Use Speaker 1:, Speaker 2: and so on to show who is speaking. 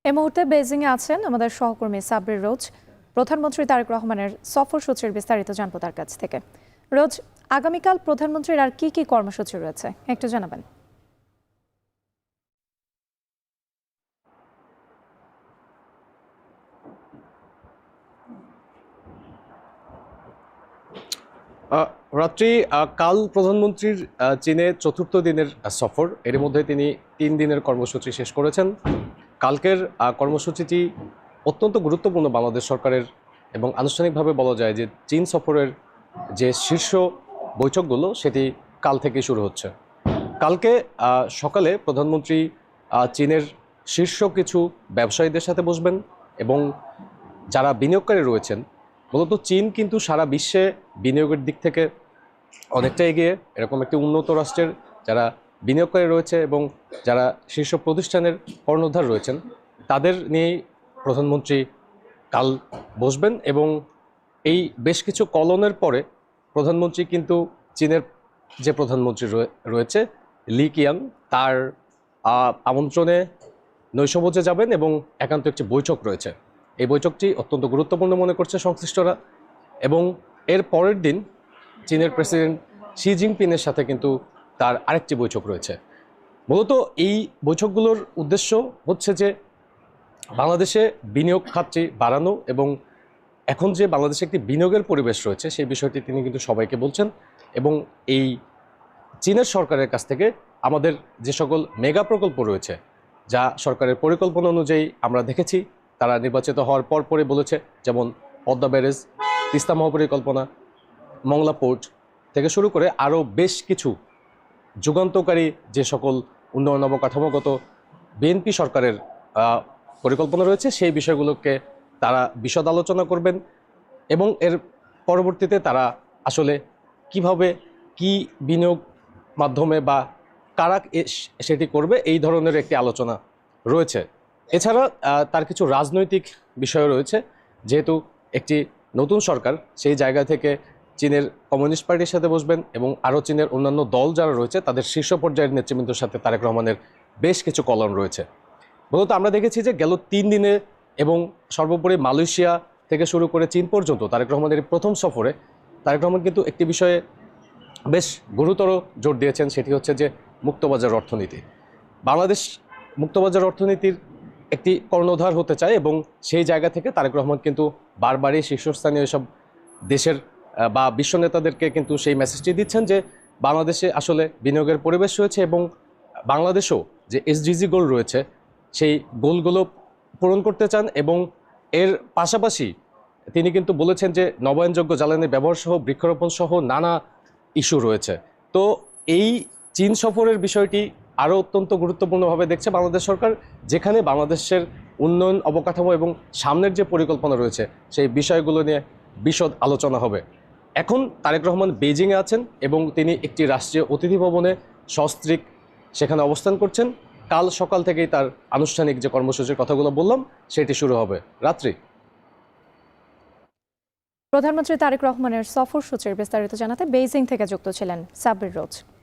Speaker 1: এই মুহূর্তে বেজিংয়ে আছেন আমাদের সহকর্মী সাবরির রোজ। প্রধানমন্ত্রী তারেক রহমানের সফরসূচির বিস্তারিত জানবো তার কাছ থেকে। রোজ, আগামীকাল প্রধানমন্ত্রীর আর কি কি কর্মসূচি রয়েছে একটু জানাবেন।
Speaker 2: রাত্রি কাল প্রধানমন্ত্রীর চীনে চতুর্থ দিনের সফর। এর মধ্যে তিনি 3 দিনের কর্মসূচি শেষ করেছেন। কালকের কর্মসূচিটি অত্যন্ত গুরুত্বপূর্ণ বাংলাদেশ সরকারের, এবং আনুষ্ঠানিকভাবে বলা যায় যে চীন সফরের যে শীর্ষ বৈঠকগুলো সেটি কাল থেকে শুরু হচ্ছে। কালকে সকালে প্রধানমন্ত্রী চীনের শীর্ষ কিছু ব্যবসায়ীদের সাথে বসবেন, এবং যারা বিনিয়োগকারী রয়েছেন, মূলত চীন কিন্তু সারা বিশ্বে বিনিয়োগের দিক থেকে অনেকটা এগিয়ে। এরকম একটি উন্নত রাষ্ট্রের যারা বিনিয়োগকারী রয়েছে এবং যারা শীর্ষ প্রতিষ্ঠানের কর্ণধার রয়েছেন, তাদের নিয়েই প্রধানমন্ত্রী কাল বসবেন। এবং এই বেশ কিছু কলনের পরে প্রধানমন্ত্রী কিন্তু চীনের যে প্রধানমন্ত্রী রয়েছে লি কিয়াং, তার আমন্ত্রণে নৈশভোজে যাবেন, এবং একান্ত একটি বৈঠক রয়েছে। এই বৈঠকটি অত্যন্ত গুরুত্বপূর্ণ মনে করছে সংশ্লিষ্টরা। এবং এর পরের দিন চীনের প্রেসিডেন্ট শি জিনপিংয়ের সাথে কিন্তু তার আরেকটি বৈঠক রয়েছে। মূলত এই বৈঠকগুলোর উদ্দেশ্য হচ্ছে যে বাংলাদেশে বিনিয়োগ খাতটি বাড়ানো, এবং এখন যে বাংলাদেশে একটি বিনিয়োগের পরিবেশ রয়েছে সেই বিষয়টি তিনি কিন্তু সবাইকে বলছেন। এবং এই চীনের সরকারের কাছ থেকে আমাদের যে সকল মেগা প্রকল্প রয়েছে, যা সরকারের পরিকল্পনা অনুযায়ী আমরা দেখেছি তারা নির্বাচিত হওয়ার পরে বলেছে, যেমন পদ্মা ব্যারেজ, তিস্তা মহাপরিকল্পনা, মংলা পোর্ট থেকে শুরু করে আরও বেশ কিছু যুগান্তকারী যে সকল উন্নয়ন অবকাঠামোগত বিএনপি সরকারের পরিকল্পনা রয়েছে সেই বিষয়গুলোকে তারা বিশদ আলোচনা করবেন। এবং এর পরবর্তীতে তারা আসলে কিভাবে কি বিনিয়োগ মাধ্যমে বা কারা সেটি করবে এই ধরনের একটি আলোচনা রয়েছে। এছাড়া তার কিছু রাজনৈতিক বিষয় রয়েছে, যেহেতু একটি নতুন সরকার, সেই জায়গা থেকে চীনের কমিউনিস্ট পার্টির সাথে বসবেন, এবং আরও চীনের অন্যান্য দল যারা রয়েছে তাদের শীর্ষ পর্যায়ের নেতৃবৃন্দের সাথে তারেক রহমানের বেশ কিছু কলম রয়েছে। মূলত আমরা দেখেছি যে গেল 3 দিনে এবং সর্বোপরি মালয়েশিয়া থেকে শুরু করে চীন পর্যন্ত তারেক রহমানের প্রথম সফরে তারেক রহমান কিন্তু একটি বিষয়ে বেশ গুরুতর জোর দিয়েছেন, সেটি হচ্ছে যে মুক্তবাজার অর্থনীতি। বাংলাদেশ মুক্তবাজার অর্থনীতির একটি কর্ণধার হতে চায়, এবং সেই জায়গা থেকে তারেক রহমান কিন্তু বারবারই শীর্ষস্থানীয় এসব দেশের বা বিশ্ব নেতাদেরকে কিন্তু সেই মেসেজটি দিচ্ছেন যে বাংলাদেশে আসলে বিনিয়োগের পরিবেশ রয়েছে, এবং বাংলাদেশও যে এসডিজি গোল রয়েছে সেই গোলগুলো পূরণ করতে চান। এবং এর পাশাপাশি তিনি কিন্তু বলেছেন যে নবায়নযোগ্য জ্বালানি ব্যবহার সহ বৃক্ষরোপণ সহ নানা ইস্যু রয়েছে। তো এই চীন সফরের বিষয়টি আরও অত্যন্ত গুরুত্বপূর্ণভাবে দেখছে বাংলাদেশ সরকার, যেখানে বাংলাদেশের উন্নয়ন অবকাঠামো এবং সামনের যে পরিকল্পনা রয়েছে সেই বিষয়গুলো নিয়ে বিশদ আলোচনা হবে। এখন তারেক রহমান বেজিংয়ে আছেন, এবং তিনি একটি রাষ্ট্রীয় অতিথি ভবনে সস্ত্রীক সেখানে অবস্থান করছেন। কাল সকাল থেকেই তার আনুষ্ঠানিক যে কর্মসূচির কথাগুলো বললাম সেটি শুরু হবে। রাত্রি।
Speaker 1: প্রধানমন্ত্রী তারেক রহমানের সফরসূচির বিস্তারিত জানাতে বেইজিং থেকে যুক্ত ছিলেন সাবরির রোজ।